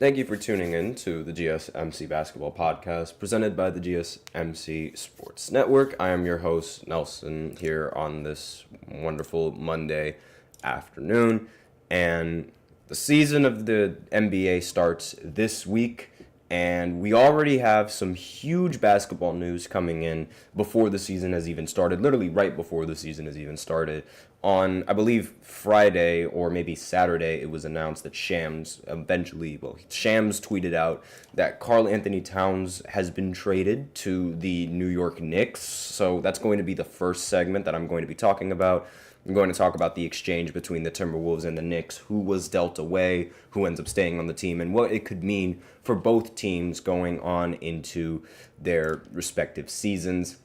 Thank you for tuning in to the GSMC Basketball Podcast presented by the GSMC Sports Network. I am your host, Nelson, here on this wonderful Monday afternoon. And the season of the NBA starts this week, and we already have some huge basketball news coming in before the season has even started, literally right before the season has even started. On, I believe, Friday or maybe Saturday, it was announced that Shams tweeted out that Karl-Anthony Towns has been traded to the New York Knicks. So that's going to be the first segment that I'm going to be talking about. I'm going to talk about the exchange between the Timberwolves and the Knicks, who was dealt away, who ends up staying on the team, and what it could mean for both teams going on into their respective seasons.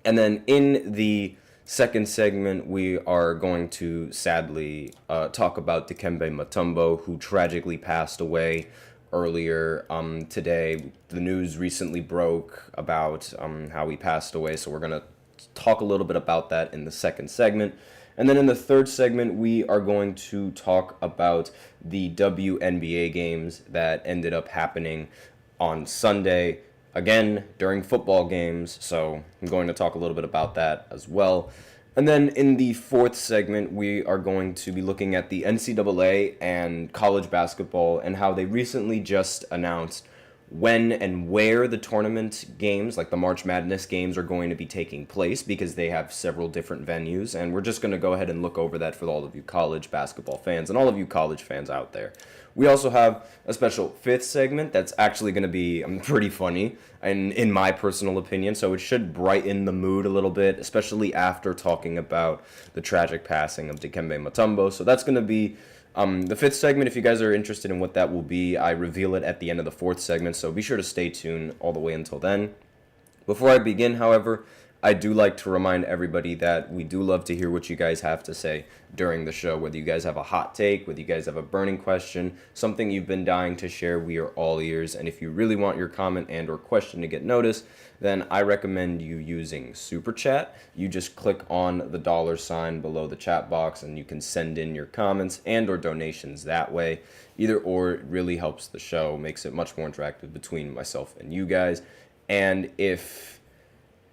And then in the second segment, we are going to sadly talk about Dikembe Mutombo, who tragically passed away earlier today. The news recently broke about how he passed away, so we're going to talk a little bit about that in the second segment. And then in the third segment, we are going to talk about the WNBA games that ended up happening on Sunday, again, during football games, so I'm going to talk a little bit about that as well. And then in the fourth segment, we are going to be looking at the NCAA and college basketball and how they recently just announced when and where the tournament games, like the March Madness games, are going to be taking place, because they have several different venues, and we're just going to go ahead and look over that for all of you college basketball fans and all of you college fans out there. We also have a special fifth segment that's actually going to be pretty funny, and in my personal opinion, so it should brighten the mood a little bit, especially after talking about the tragic passing of Dikembe Mutombo. So that's going to be the fifth segment. If you guys are interested in what that will be, I reveal it at the end of the fourth segment, so be sure to stay tuned all the way until then. Before I begin, however, I do like to remind everybody that we do love to hear what you guys have to say during the show. Whether you guys have a hot take, whether you guys have a burning question, something you've been dying to share, we are all ears. And if you really want your comment and or question to get noticed, then I recommend you using Super Chat. You just click on the $ below the chat box and you can send in your comments and or donations that way. Either or, it really helps the show, makes it much more interactive between myself and you guys. And if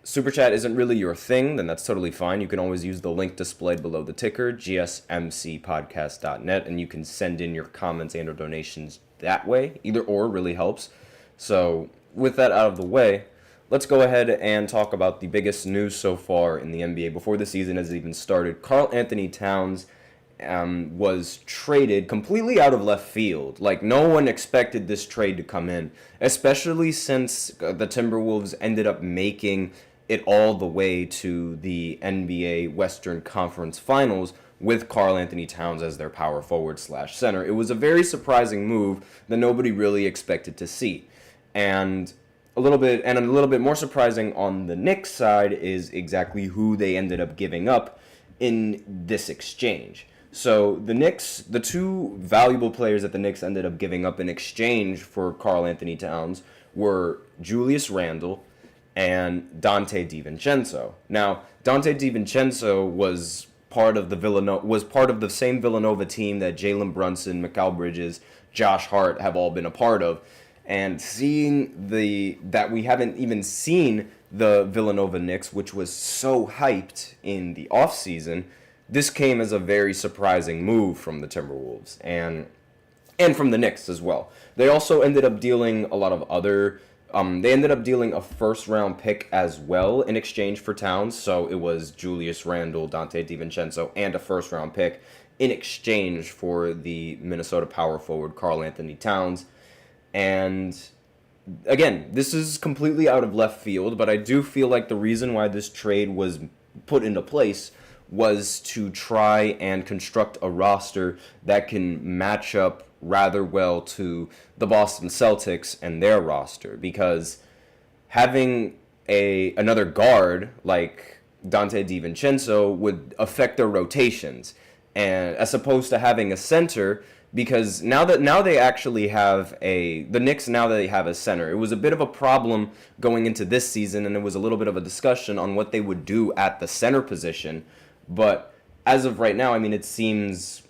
Super Chat isn't really your thing, then that's totally fine. You can always use the link displayed below the ticker, gsmcpodcast.net, and you can send in your comments and or donations that way. Either or really helps. So with that out of the way, let's go ahead and talk about the biggest news so far in the NBA before the season has even started. Karl-Anthony Towns was traded completely out of left field. Like, no one expected this trade to come in, especially since the Timberwolves ended up making it all the way to the NBA Western Conference Finals with Karl-Anthony Towns as their power forward / center. It was a very surprising move that nobody really expected to see. And a little bit more surprising on the Knicks side is exactly who they ended up giving up in this exchange. So the Knicks, the two valuable players that the Knicks ended up giving up in exchange for Karl-Anthony Towns were Julius Randle and Donte DiVincenzo. Now, Donte DiVincenzo was part of the same Villanova team that Jalen Brunson, Mikal Bridges, Josh Hart have all been a part of. And seeing that we haven't even seen the Villanova Knicks, which was so hyped in the offseason, this came as a very surprising move from the Timberwolves and from the Knicks as well. They also ended up dealing a lot of other. They ended up dealing a first-round pick as well in exchange for Towns. So it was Julius Randle, Donte DiVincenzo, and a first-round pick in exchange for the Minnesota power forward Karl-Anthony Towns. And again, this is completely out of left field, but I do feel like the reason why this trade was put into place was to try and construct a roster that can match up rather well to the Boston Celtics and their roster, because having another guard like Donte DiVincenzo would affect their rotations, and as opposed to having a center, because now they actually have the Knicks, now that they have a center. It was a bit of a problem going into this season, and it was a little bit of a discussion on what they would do at the center position. But as of right now, I mean, it seems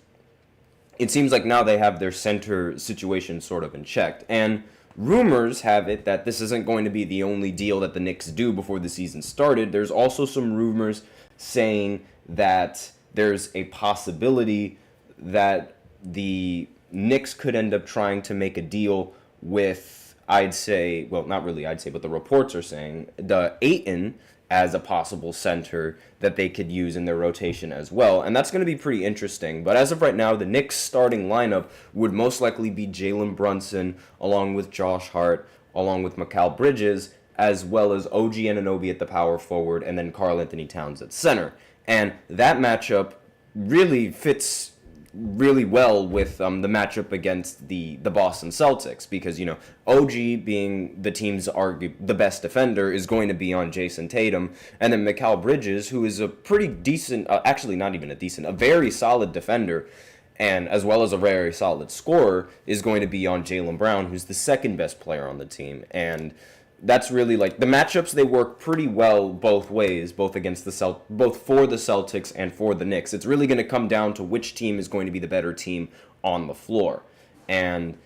it seems like now they have their center situation sort of in check. And rumors have it that this isn't going to be the only deal that the Knicks do before the season started. There's also some rumors saying that there's a possibility that the Knicks could end up trying to make a deal with, I'd say, well, not really I'd say, but the reports are saying the Ayton as a possible center that they could use in their rotation as well. And that's going to be pretty interesting. But as of right now, the Knicks starting lineup would most likely be Jalen Brunson, along with Josh Hart, along with Mikal Bridges, as well as OG Anunoby at the power forward, and then Karl-Anthony Towns at center. And that matchup really fits really well with the matchup against the Boston Celtics, because, you know, OG being the team's the best defender is going to be on Jason Tatum, and then Mikal Bridges, who is a pretty decent, actually not even a decent, a very solid defender, and as well as a very solid scorer, is going to be on Jaylen Brown, who's the second best player on the team. And that's really, like, the matchups, they work pretty well both ways, both against both for the Celtics and for the Knicks. It's really going to come down to which team is going to be the better team on the floor. And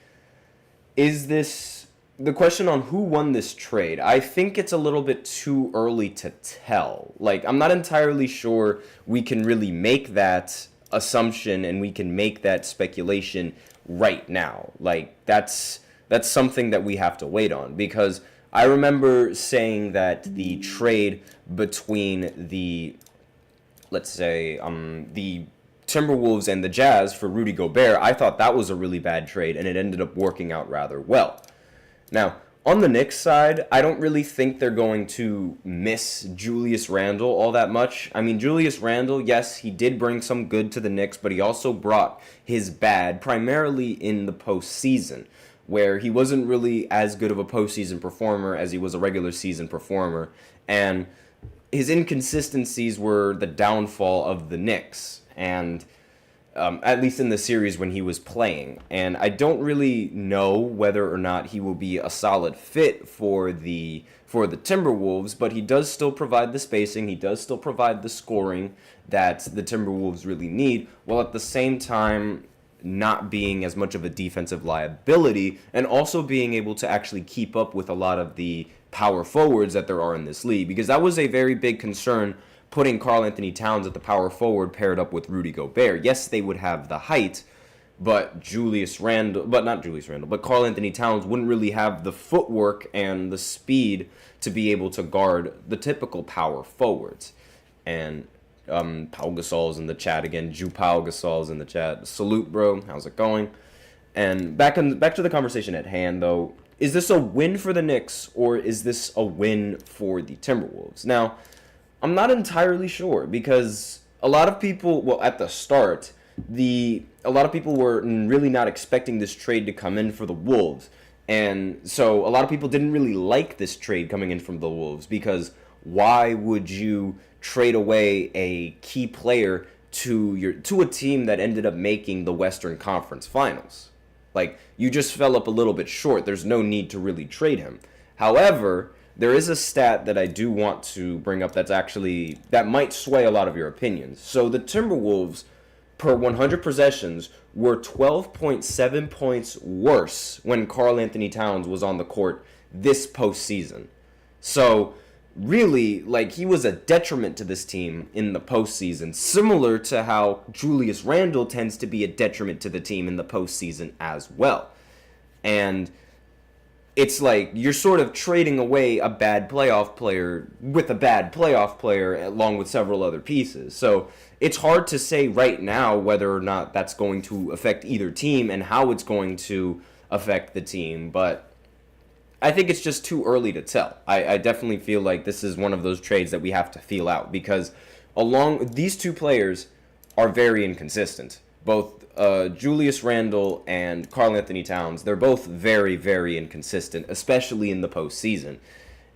is this the question on who won this trade? I think it's a little bit too early to tell. Like, I'm not entirely sure we can really make that assumption and we can make that speculation right now. Like, that's something that we have to wait on, because I remember saying that the trade between the, let's say, the Timberwolves and the Jazz for Rudy Gobert, I thought that was a really bad trade, and it ended up working out rather well. Now, on the Knicks side, I don't really think they're going to miss Julius Randle all that much. I mean, Julius Randle, yes, he did bring some good to the Knicks, but he also brought his bad, primarily in the postseason, where he wasn't really as good of a postseason performer as he was a regular season performer. And his inconsistencies were the downfall of the Knicks, and at least in the series when he was playing. And I don't really know whether or not he will be a solid fit for the Timberwolves, but he does still provide the spacing, he does still provide the scoring that the Timberwolves really need, while at the same time not being as much of a defensive liability, and also being able to actually keep up with a lot of the power forwards that there are in this league, because that was a very big concern putting Karl-Anthony Towns at the power forward paired up with Rudy Gobert. Yes, they would have the height, but Karl-Anthony Towns wouldn't really have the footwork and the speed to be able to guard the typical power forwards. And Pau Gasol's in the chat again. Pau Gasol's in the chat. Salute, bro. How's it going? And back to the conversation at hand, though. Is this a win for the Knicks, or is this a win for the Timberwolves? Now, I'm not entirely sure, because a lot of people, well, at the start, a lot of people were really not expecting this trade to come in for the Wolves. And so a lot of people didn't really like this trade coming in from the Wolves, because why would you trade away a key player to a team that ended up making the Western Conference Finals? Like, you just fell up a little bit short. There's no need to really trade him. However, there is a stat that I do want to bring up that might sway a lot of your opinions. So the Timberwolves, per 100 possessions, were 12.7 points worse when Karl-Anthony Towns was on the court this postseason. So really, like, he was a detriment to this team in the postseason, similar to how Julius Randle tends to be a detriment to the team in the postseason as well. And it's like you're sort of trading away a bad playoff player with a bad playoff player along with several other pieces. So it's hard to say right now whether or not that's going to affect either team and how it's going to affect the team, but I think it's just too early to tell. I definitely feel like this is one of those trades that we have to feel out, because these two players are very inconsistent. Both Julius Randle and Karl-Anthony Towns, they're both very, very inconsistent, especially in the postseason.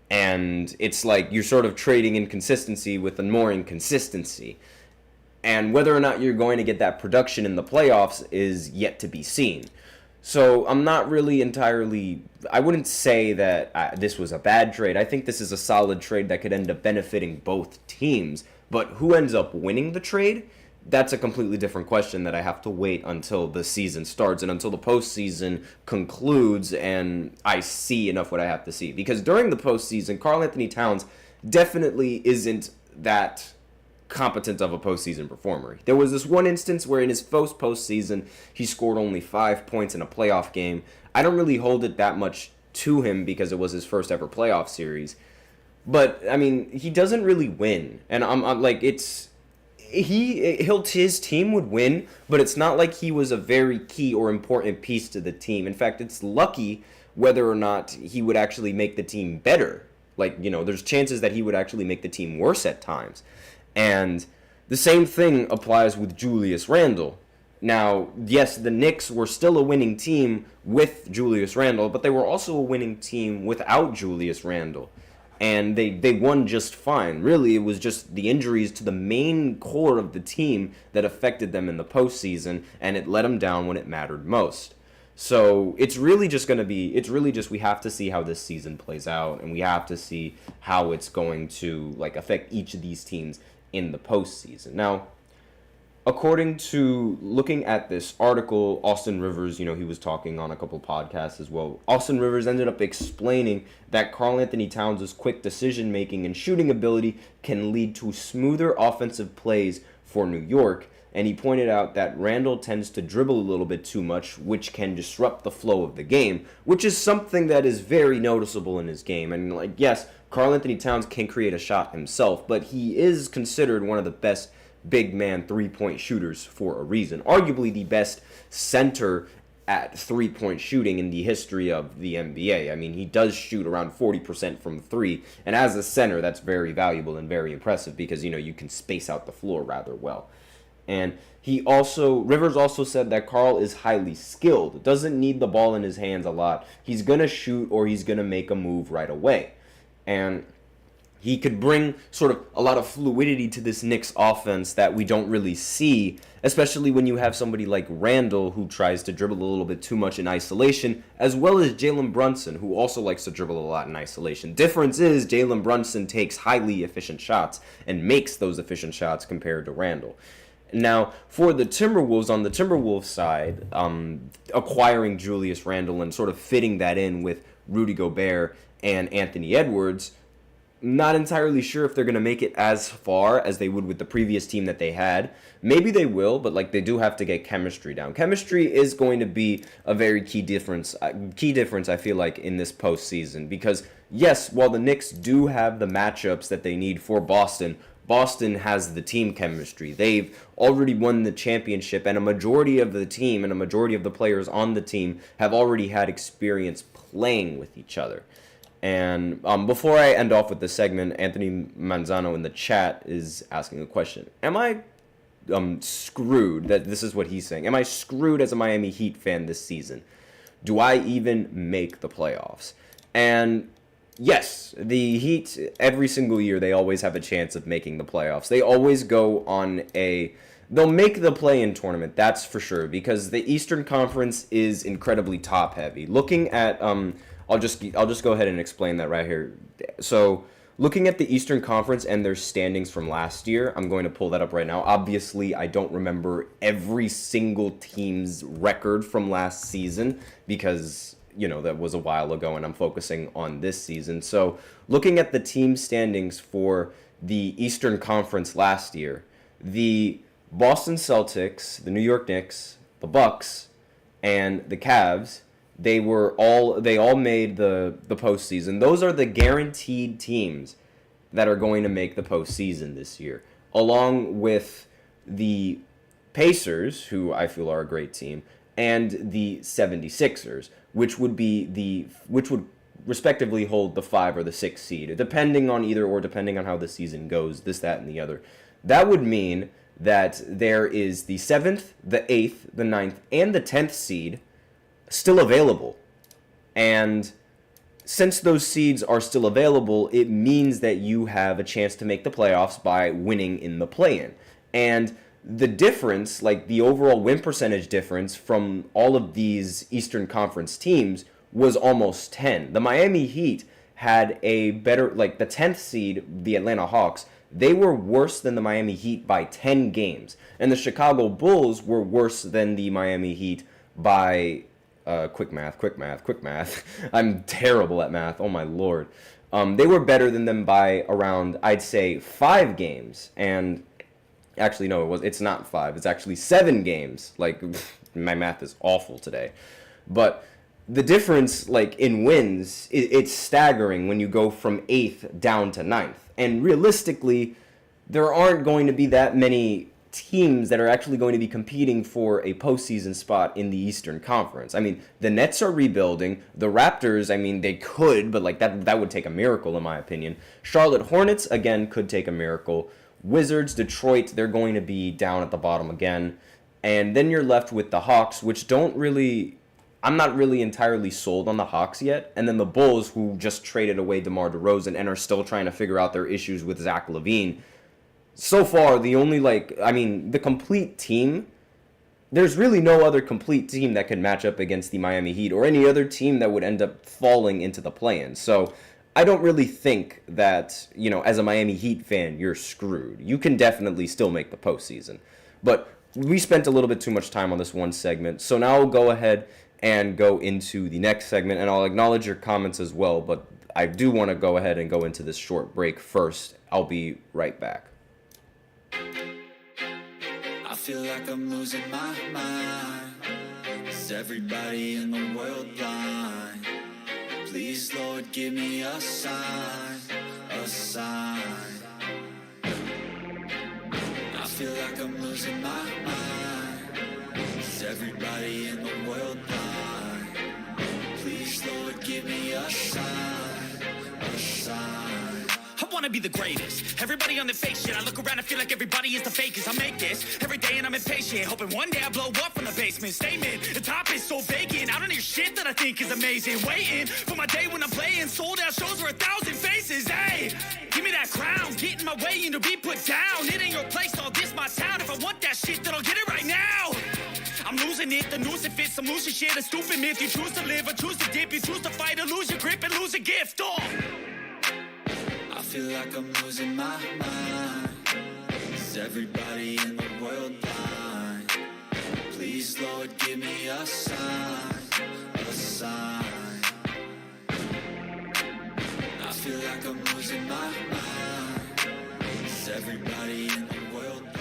And it's like you're sort of trading inconsistency with more inconsistency. And whether or not you're going to get that production in the playoffs is yet to be seen. So I'm not really I wouldn't say that this was a bad trade. I think this is a solid trade that could end up benefiting both teams. But who ends up winning the trade? that's a completely different question that I have to wait until the season starts and until the postseason concludes and I see enough what I have to see. Because during the postseason, Karl-Anthony Towns definitely isn't that competent of a postseason performer. There was this one instance where in his first postseason, he scored only 5 points in a playoff game. I don't really hold it that much to him because it was his first ever playoff series. But, I mean, he doesn't really win. And I'm like, his team would win, but it's not like he was a very key or important piece to the team. In fact, it's lucky whether or not he would actually make the team better. Like, there's chances that he would actually make the team worse at times. And the same thing applies with Julius Randle. Now, yes, the Knicks were still a winning team with Julius Randle, but they were also a winning team without Julius Randle. And they won just fine. Really, it was just the injuries to the main core of the team that affected them in the postseason, and it let them down when it mattered most. So we have to see how this season plays out, and we have to see how it's going to affect each of these teams in the postseason. Now, according to looking at this article, Austin Rivers, he was talking on a couple podcasts as well. Austin Rivers ended up explaining that Karl-Anthony Towns' quick decision-making and shooting ability can lead to smoother offensive plays for New York. And he pointed out that Randle tends to dribble a little bit too much, which can disrupt the flow of the game, which is something that is very noticeable in his game. And yes, Karl-Anthony Towns can create a shot himself, but he is considered one of the best big man three-point shooters for a reason. Arguably the best center at three-point shooting in the history of the NBA. I mean, he does shoot around 40% from three, and as a center, that's very valuable and very impressive because, you can space out the floor rather well. And Rivers also said that Karl is highly skilled, doesn't need the ball in his hands a lot. He's going to shoot or he's going to make a move right away. And he could bring sort of a lot of fluidity to this Knicks offense that we don't really see, especially when you have somebody like Randle who tries to dribble a little bit too much in isolation, as well as Jalen Brunson, who also likes to dribble a lot in isolation. Difference is Jalen Brunson takes highly efficient shots and makes those efficient shots compared to Randle. Now, for the Timberwolves, on the Timberwolves side, acquiring Julius Randle and sort of fitting that in with Rudy Gobert and Anthony Edwards, not entirely sure if they're going to make it as far as they would with the previous team that they had. Maybe they will, but they do have to get chemistry down. Chemistry is going to be a very key difference, I feel like, in this postseason. Because, yes, while the Knicks do have the matchups that they need for Boston has the team chemistry. They've already won the championship, and a majority of the team and a majority of the players on the team have already had experience playing with each other. And before I end off with this segment, Anthony Manzano in the chat is asking a question. Am I screwed? This is what he's saying. Am I screwed as a Miami Heat fan this season? Do I even make the playoffs? And yes, the Heat, every single year, they always have a chance of making the playoffs. They always go on they'll make the play-in tournament, that's for sure, because the Eastern Conference is incredibly top-heavy. Looking at, I'll just go ahead and explain that right here. So, looking at the Eastern Conference and their standings from last year, I'm going to pull that up right now. Obviously, I don't remember every single team's record from last season because that was a while ago, and I'm focusing on this season. So, looking at the team standings for the Eastern Conference last year, the Boston Celtics, the New York Knicks, the Bucks, and the Cavs, they all made the postseason. Those are the guaranteed teams that are going to make the postseason this year, along with the Pacers, who I feel are a great team, and the 76ers, which would respectively hold the 5 or the 6 seed, depending on how the season goes, this, that, and the other. That would mean that there is the 7th, the 8th, the 9th, and the 10th seed still available. And since those seeds are still available, it means that you have a chance to make the playoffs by winning in the play-in. And the difference, the overall win percentage difference from all of these Eastern Conference teams was almost 10. The Miami Heat had a better, the 10th seed, the Atlanta Hawks, they were worse than the Miami Heat by 10 games. And the Chicago Bulls were worse than the Miami Heat by, quick math. I'm terrible at math, oh my lord. They were better than them by around, I'd say, 5 games. And actually, no, it's not 5. It's actually 7 games. Like, my math is awful today. But the difference, like, in wins, it's staggering when you go from 8th down to 9th. And realistically, there aren't going to be that many teams that are actually going to be competing for a postseason spot in the Eastern Conference. I mean, the Nets are rebuilding. The Raptors, I mean, they could, but, like, that would take a miracle, in my opinion. Charlotte Hornets, again, could take a miracle. Wizards, Detroit, they're going to be down at the bottom again. And then you're left with the Hawks, which I'm not really entirely sold on the Hawks yet. And then the Bulls, who just traded away DeMar DeRozan and are still trying to figure out their issues with Zach LaVine. So far, the complete team, there's really no other complete team that could match up against the Miami Heat or any other team that would end up falling into the play-in. So I don't really think that, as a Miami Heat fan, you're screwed. You can definitely still make the postseason. But we spent a little bit too much time on this one segment, so now I'll go ahead and go into the next segment, and I'll acknowledge your comments as well, but I do want to go ahead and go into this short break first. I'll be right back. I feel like I'm losing my mind. Is everybody in the world blind? Please, Lord, give me a sign, a sign. I feel like I'm losing my mind. Is everybody in the world blind? Please, Lord, give me a sign, a sign. I wanna be the greatest. Everybody on the fake shit. I look around and feel like everybody is the fakest. I make this every day and I'm impatient. Hoping one day I blow up from the basement. Statement, the top is so vacant. I don't hear shit that I think is amazing. Waiting for my day when I'm playing. Sold out shows for 1,000 faces. Hey, give me that crown. Get in my way and to be put down. It ain't your place, all this my town. If I want that shit, then I'll get it right now. I'm losing it, the noose it fits. Some losing shit, a stupid myth. You choose to live or choose to dip. You choose to fight or lose your grip and lose a gift. Oh. I feel like I'm losing my mind. Is everybody in the world blind? Please, Lord, give me a sign, a sign. I feel like I'm losing my mind. Is everybody in the world blind?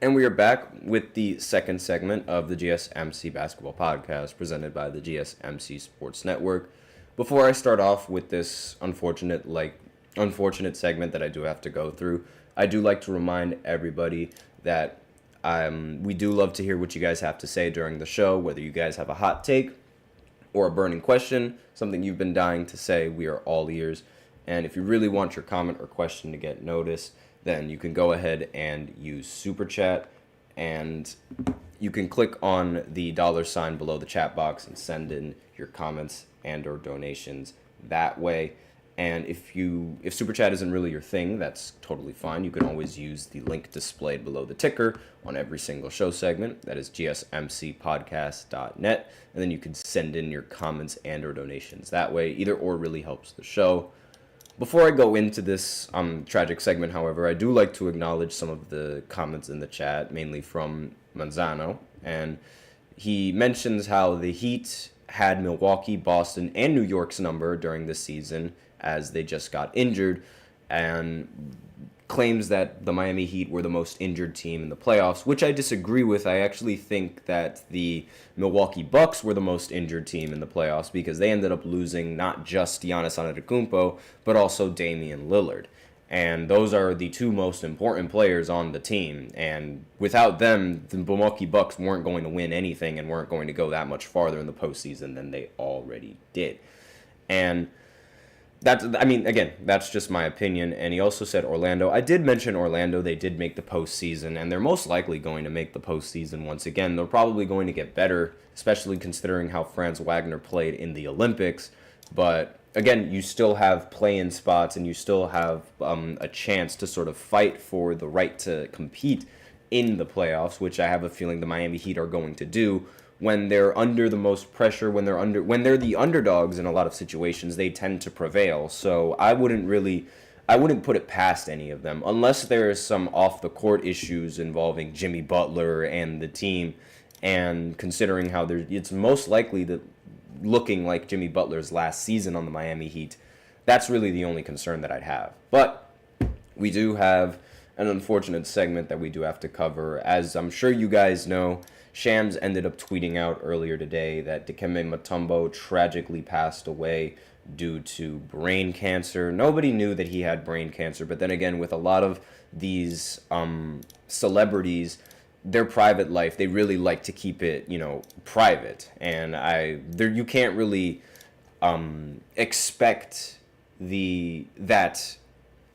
And we are back with the second segment of the GSMC Basketball Podcast presented by the GSMC Sports Network. Before I start off with this unfortunate segment that I do have to go through, I do like to remind everybody that we do love to hear what you guys have to say during the show, whether you guys have a hot take or a burning question, something you've been dying to say, we are all ears. And if you really want your comment or question to get noticed, then you can go ahead and use Super Chat, and you can click on the $sign below the chat box and send in your comments and or donations that way. And if Super Chat isn't really your thing, that's totally fine. You can always use the link displayed below the ticker on every single show segment. That is gsmcpodcast.net, and then you can send in your comments and or donations that way. Either or really helps the show. Before I go into this tragic segment, however, I do like to acknowledge some of the comments in the chat, mainly from Manzano. And he mentions how the Heat had Milwaukee, Boston, and New York's number during this season as they just got injured, and claims that the Miami Heat were the most injured team in the playoffs, which I disagree with. I actually think that the Milwaukee Bucks were the most injured team in the playoffs because they ended up losing not just Giannis Antetokounmpo, but also Damian Lillard. And those are the two most important players on the team. And without them, the Milwaukee Bucks weren't going to win anything and weren't going to go that much farther in the postseason than they already did. And That's just my opinion. And he also said Orlando. I did mention Orlando. They did make the postseason, and they're most likely going to make the postseason once again. They're probably going to get better, especially considering how Franz Wagner played in the Olympics. But again, you still have play-in spots, and you still have a chance to sort of fight for the right to compete in the playoffs, which I have a feeling the Miami Heat are going to do. When they're under the most pressure, when they're the underdogs in a lot of situations, they tend to prevail. So I wouldn't put it past any of them, unless there is some off the court issues involving Jimmy Butler and the team. And considering how it's most likely that looking like Jimmy Butler's last season on the Miami Heat, that's really the only concern that I'd have. But we do have an unfortunate segment that we do have to cover. As I'm sure you guys know, Shams ended up tweeting out earlier today that Dikembe Mutombo tragically passed away due to brain cancer. Nobody knew that he had brain cancer, but then again, with a lot of these celebrities, their private life, they really like to keep it, private. And you can't really expect that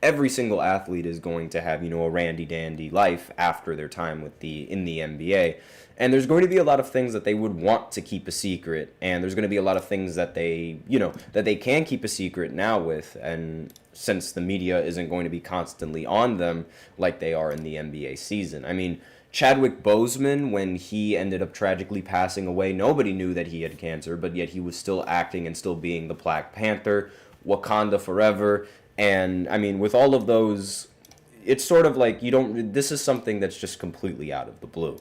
every single athlete is going to have, a randy dandy life after their time in the NBA. And there's going to be a lot of things that they would want to keep a secret, and there's going to be a lot of things that they can keep a secret now with, and since the media isn't going to be constantly on them like they are in the NBA season. I mean, Chadwick Boseman, when he ended up tragically passing away, nobody knew that he had cancer, but yet he was still acting and still being the Black Panther, Wakanda Forever. And I mean, with all of those, it's sort of like this is something that's just completely out of the blue.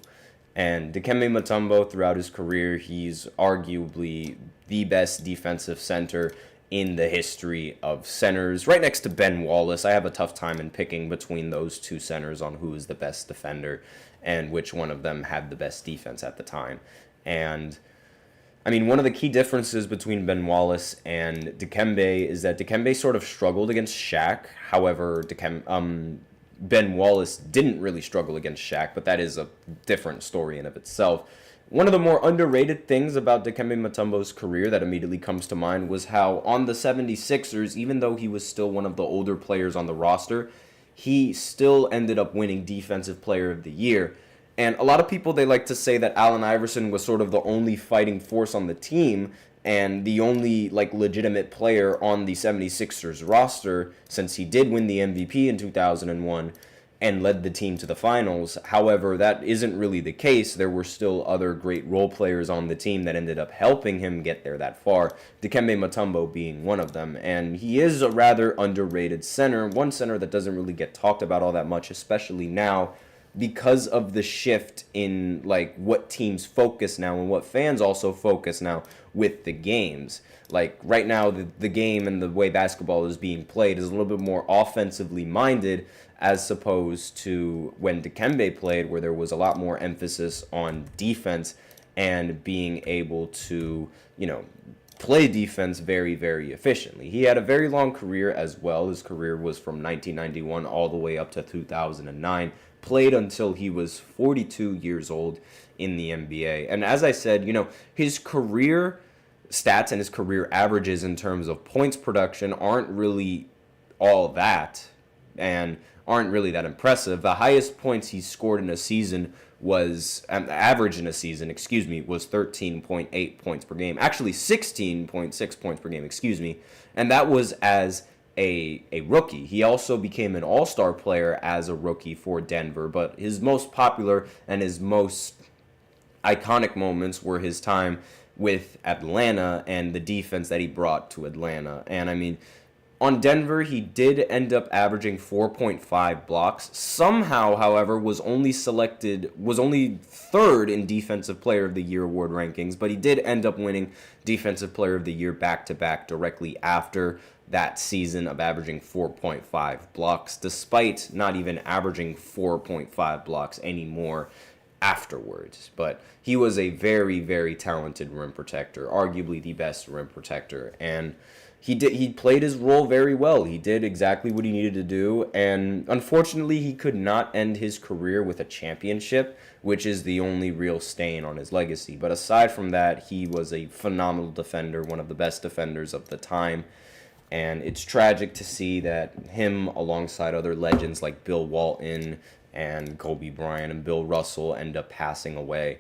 And Dikembe Mutombo, throughout his career, he's arguably the best defensive center in the history of centers, right next to Ben Wallace. I have a tough time in picking between those two centers on who is the best defender and which one of them had the best defense at the time. And I mean, one of the key differences between Ben Wallace and Dikembe is that Dikembe sort of struggled against Shaq. However, Ben Wallace didn't really struggle against Shaq, but that is a different story in of itself. One of the more underrated things about Dikembe Mutombo's career that immediately comes to mind was how on the 76ers, even though he was still one of the older players on the roster, he still ended up winning Defensive Player of the Year. And a lot of people, they like to say that Allen Iverson was sort of the only fighting force on the team and the only legitimate player on the 76ers roster, since he did win the MVP in 2001 and led the team to the finals. However, that isn't really the case. There were still other great role players on the team that ended up helping him get there that far, Dikembe Mutombo being one of them. And he is a rather underrated center, one center that doesn't really get talked about all that much, especially now, because of the shift in what teams focus now and what fans also focus now with the games. Right now, the game and the way basketball is being played is a little bit more offensively minded, as opposed to when Dikembe played, where there was a lot more emphasis on defense and being able to, play defense very, very efficiently. He had a very long career as well. His career was from 1991 all the way up to 2009. Played until he was 42 years old in the NBA. And as I said, his career stats and his career averages in terms of points production aren't really all that and aren't really that impressive. The highest points he scored in a season was, average in a season, was 13.8 points per game. Actually, 16.6 points per game, And that was as a rookie. He also became an all-star player as a rookie for Denver, but his most popular and his most iconic moments were his time with Atlanta and the defense that he brought to Atlanta. And I mean, on Denver, he did end up averaging 4.5 blocks. Somehow, however, was only third in Defensive Player of the Year award rankings, but he did end up winning Defensive Player of the Year back-to-back directly after that season of averaging 4.5 blocks, despite not even averaging 4.5 blocks anymore afterwards. But he was a very, very talented rim protector, arguably the best rim protector, and he played his role very well. He did exactly what he needed to do, and unfortunately he could not end his career with a championship, which is the only real stain on his legacy. But aside from that, he was a phenomenal defender, one of the best defenders of the time. And it's tragic to see that him, alongside other legends like Bill Walton and Kobe Bryant and Bill Russell, end up passing away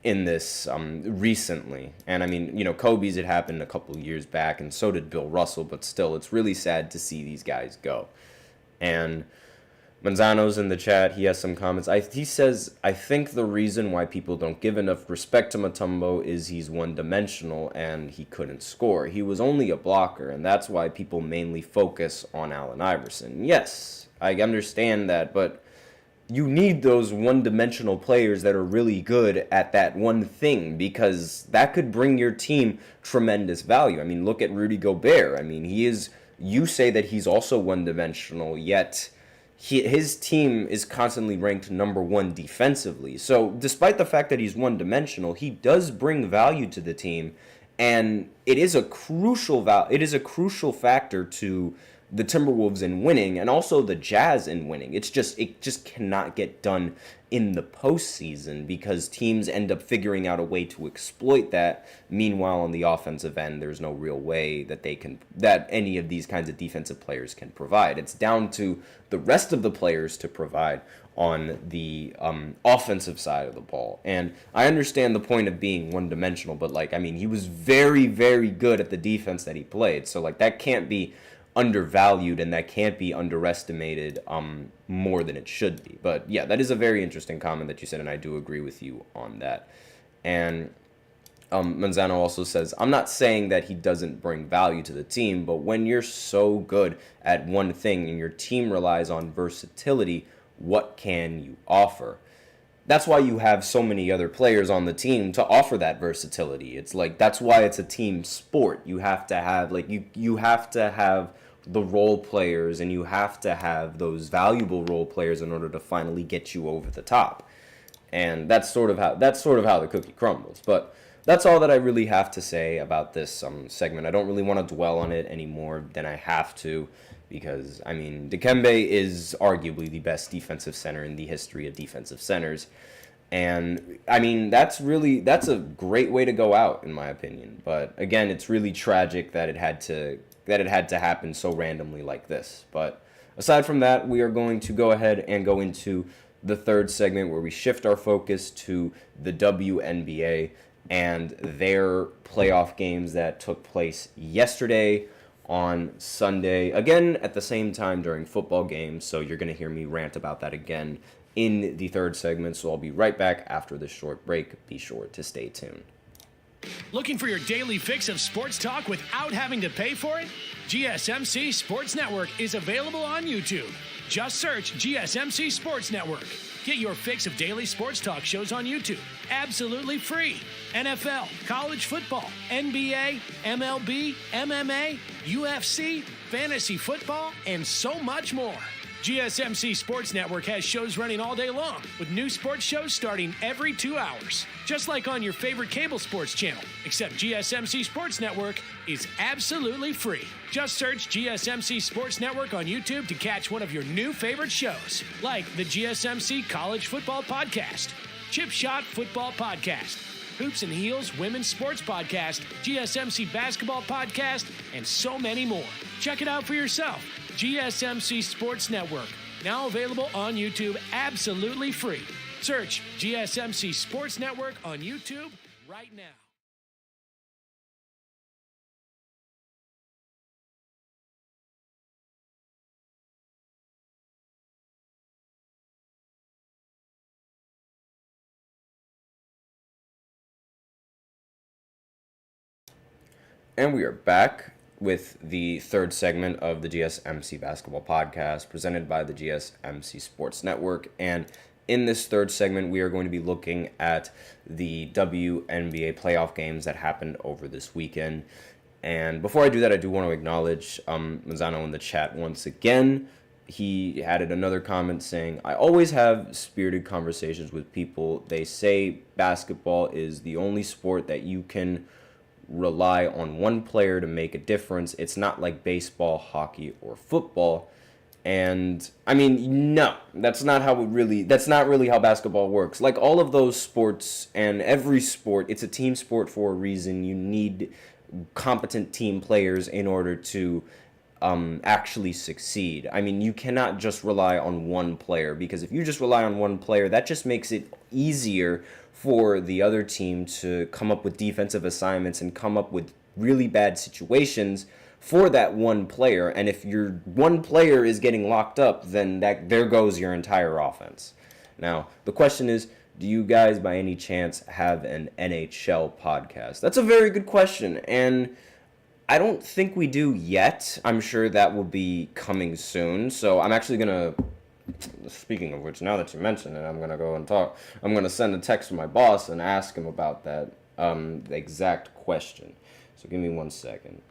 in this recently. And I mean, Kobe's, it happened a couple of years back, and so did Bill Russell, but still, it's really sad to see these guys go. And Manzano's in the chat. He has some comments. He says, I think the reason why people don't give enough respect to Mutombo is he's one-dimensional and he couldn't score. He was only a blocker, and that's why people mainly focus on Allen Iverson. Yes, I understand that, but you need those one-dimensional players that are really good at that one thing, because that could bring your team tremendous value. I mean, look at Rudy Gobert. I mean, you say that he's also one-dimensional, yet his team is constantly ranked number 1 defensively. So despite the fact that he's one-dimensional, he does bring value to the team, and it is a crucial factor to the Timberwolves in winning, and also the Jazz in winning. It just cannot get done in the postseason because teams end up figuring out a way to exploit that. Meanwhile, on the offensive end, there's no real way that any of these kinds of defensive players can provide. It's down to the rest of the players to provide on the offensive side of the ball. And I understand the point of being one-dimensional, but he was very, very good at the defense that he played. So that can't be undervalued, and that can't be underestimated more than it should be. But yeah, that is a very interesting comment that you said, and I do agree with you on that. And Manzano also says, I'm not saying that he doesn't bring value to the team, but when you're so good at one thing and your team relies on versatility, what can you offer? That's why you have so many other players on the team to offer that versatility. It's that's why it's a team sport. You have to have you have to have the role players, and you have to have those valuable role players in order to finally get you over the top. And that's sort of how the cookie crumbles. But that's all that I really have to say about this segment. I don't really want to dwell on it any more than I have to, because Dikembe is arguably the best defensive center in the history of defensive centers. And that's a great way to go out, in my opinion. But again, it's really tragic that it had to happen so randomly like this. But aside from that, we are going to go ahead and go into the third segment, where we shift our focus to the WNBA and their playoff games that took place yesterday on Sunday, again at the same time during football games. So you're going to hear me rant about that again in the third segment. So I'll be right back after this short break. Be sure to stay tuned. Looking for your daily fix of sports talk without having to pay for it? GSMC Sports Network is available on YouTube. Just search GSMC Sports Network. Get your fix of daily sports talk shows on YouTube, absolutely free. NFL, college football, NBA, MLB, MMA, UFC, fantasy football, and so much more. GSMC Sports Network has shows running all day long, with new sports shows starting every 2 hours. Just like on your favorite cable sports channel, except GSMC Sports Network is absolutely free. Just search GSMC Sports Network on YouTube to catch one of your new favorite shows, like the GSMC College Football Podcast, Chip Shot Football Podcast, Hoops and Heels Women's Sports Podcast, GSMC Basketball Podcast, and so many more. Check it out for yourself. GSMC Sports Network, now available on YouTube absolutely free. Search GSMC Sports Network on YouTube right now. And we are back with the third segment of the GSMC Basketball Podcast, presented by the GSMC Sports Network. And in this third segment, we are going to be looking at the WNBA playoff games that happened over this weekend. And before I do that, I do want to acknowledge Manzano in the chat once again. He added another comment saying, I always have spirited conversations with people. They say basketball is the only sport that you can rely on one player to make a difference. It's not like baseball, hockey, or football. And no, that's not really how basketball works. Like all of those sports and every sport, it's a team sport for a reason. You need competent team players in order to actually succeed. I mean, you cannot just rely on one player, because if you just rely on one player, that just makes it easier for the other team to come up with defensive assignments and come up with really bad situations for that one player. And if your one player is getting locked up, then there goes your entire offense. Now, the question is, do you guys by any chance have an NHL podcast? That's a very good question, and I don't think we do yet. I'm sure that will be coming soon. So I'm actually going to, speaking of which, now that you mention it, I'm going to go and talk. I'm going to send a text to my boss and ask him about that exact question. So give me 1 second.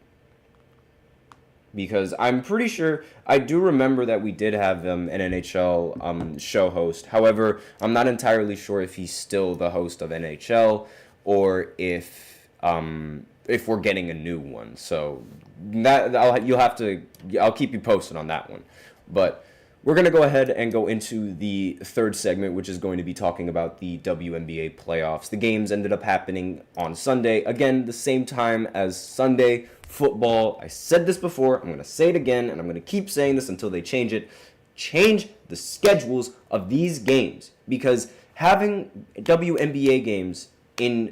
Because I'm pretty sure, I do remember that we did have an NHL show host. However, I'm not entirely sure if he's still the host of NHL or if we're getting a new one. So that I'll keep you posted on that one. But we're going to go ahead and go into the third segment, which is going to be talking about the WNBA playoffs. The games ended up happening on Sunday. Again, the same time as Sunday football. I said this before, I'm going to say it again, and I'm going to keep saying this until they change it. Change the schedules of these games, because having WNBA games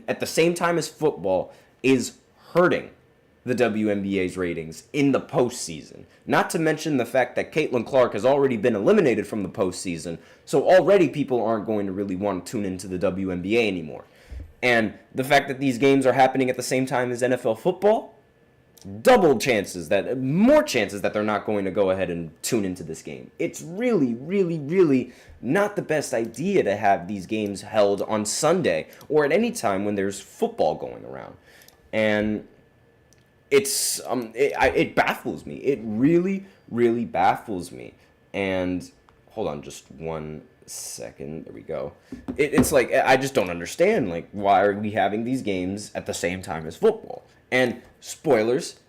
at the same time as football is hurting the WNBA's ratings in the postseason. Not to mention the fact that Caitlin Clark has already been eliminated from the postseason, so already people aren't going to really want to tune into the WNBA anymore. And the fact that these games are happening at the same time as NFL football, more chances that they're not going to go ahead and tune into this game. It's really, really, really not the best idea to have these games held on Sunday or at any time when there's football going around. And it baffles me. It really, really baffles me. And hold on just 1 second. There we go. It's like, I just don't understand, like, why are we having these games at the same time as football? And spoilers,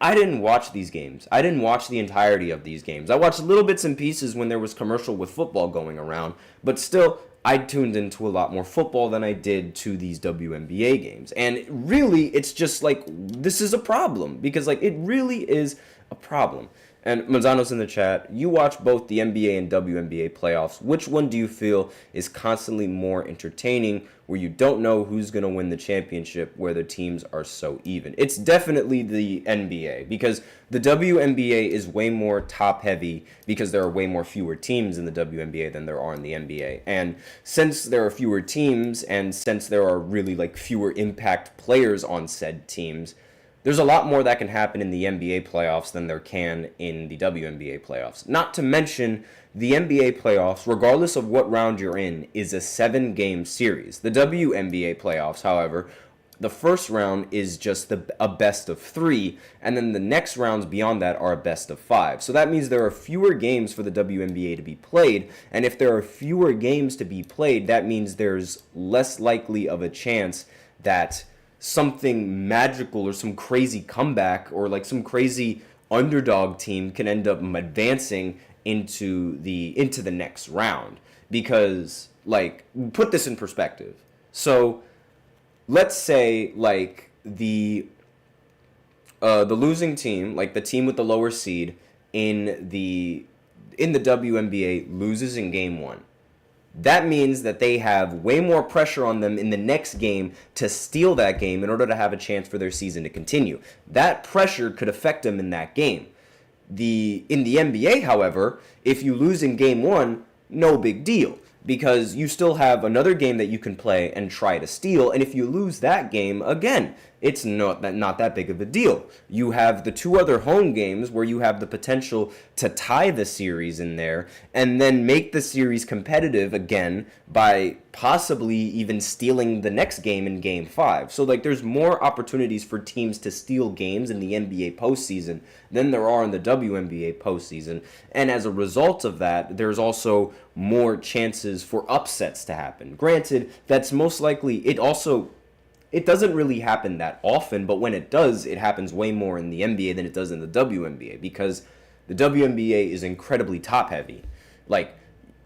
I didn't watch these games. I didn't watch the entirety of these games. I watched little bits and pieces when there was commercial with football going around, but still, I tuned into a lot more football than I did to these WNBA games. And really, it's just like, this is a problem, because like, it really is a problem. And Manzano's in the chat, you watch both the NBA and WNBA playoffs. Which one do you feel is constantly more entertaining, where you don't know who's going to win the championship, where the teams are so even? It's definitely the NBA, because the WNBA is way more top-heavy, because there are way more fewer teams in the WNBA than there are in the NBA. And since there are fewer teams, and since there are really like fewer impact players on said teams, there's a lot more that can happen in the NBA playoffs than there can in the WNBA playoffs. Not to mention, the NBA playoffs, regardless of what round you're in, is a 7-game series. The WNBA playoffs, however, the first round is just a best of 3, and then the next rounds beyond that are a best of 5. So that means there are fewer games for the WNBA to be played, and if there are fewer games to be played, that means there's less likely of a chance that something magical or some crazy comeback or like some crazy underdog team can end up advancing into the next round. Because, like, put this in perspective. So let's say like the losing team, like the team with the lower seed in the WNBA, loses in game 1. That means that they have way more pressure on them in the next game to steal that game in order to have a chance for their season to continue. That pressure could affect them in that game. In the NBA, however, if you lose in game 1, no big deal, because you still have another game that you can play and try to steal, and if you lose that game, again, it's not that big of a deal. You have the 2 other home games where you have the potential to tie the series in there and then make the series competitive again by possibly even stealing the next game in game 5. So like, there's more opportunities for teams to steal games in the NBA postseason than there are in the WNBA postseason. And as a result of that, there's also more chances for upsets to happen. Granted, that's most likely, it doesn't really happen that often, but when it does, it happens way more in the NBA than it does in the WNBA, because the WNBA is incredibly top-heavy. Like,